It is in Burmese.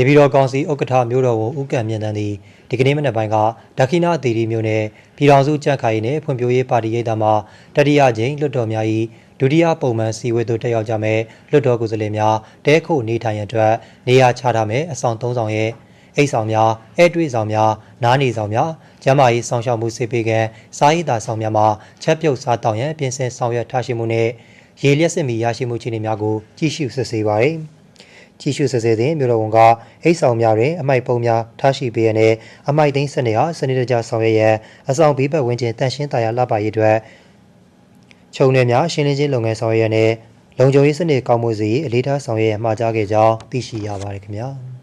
နေပြည်တော်ကောင်စီဥက္ကဋ္ဌမြို့တော်ဝန်ဦးကံမြင့်တန်းသည်ဒီကနေ့မနက်ပိုင်းကဒက္ခိဏအသီရီမြို့နယ်ပြည်ထောင်စုကြံ့ခိုင်ရေးနှင့်ဖွံ့ဖြိုးရေးပါတီရိပ်သာမှတတိယကြိမ်လွှတ်တော်များ၏ဒုတိယပုံမှန်စည်းဝေးသို့တက်ရောက်ကြမယ်လွှတ်တော်ကိုယ်စားလှယ်များတဲခိုနေထိုင်ရန်အတွက်နေရာချထားမယ်အဆောင်3ဆောင်ရဲ့အိတ်ဆောင်များဧည့်တွေ့ဆောင်များနားနေဆောင်များကျန်းမာရေးဆောင်ရှောက်မှုစေပေးကံစားရေးသာဆောင်များမှာချက်ပြုတ်စားတောင်းရန်ပြင်ဆင်ဆောင်ရွက်ထားရှိမှုနှင့်ရေလျက်စစ်မီရရှိမှုအခြေအနေများကိုကြည့်ရှုစစ်ဆေးပါသည်ကြည့်ရှုစစ်ဆေးစဉ်မြို့တော်ဝန်ကအိတ်ဆောင်များတွင်အမိုက်ပုံးများထားရှိပေးရန်အမိုက်သိမ်းစနစ်အားစနစ်တကျဆောင်ရွက်ရန်အဆောင်ဘေးပတ်ဝန်းကျင်တန့်ရှင်းသာယာလှပရေးအတွက်ခြုံနယ်များရှင်းလင်းခြင်းလုပ်ငန်းဆောင်ရွက်ရန်လုံခြုံရေးစနစ်ကောင်းမွန်စေရေးအလေးထားဆောင်ရွက်ရန်မှာကြားခဲ့ကြောင်းသိရှိရပါတယ်ခင်ဗျာ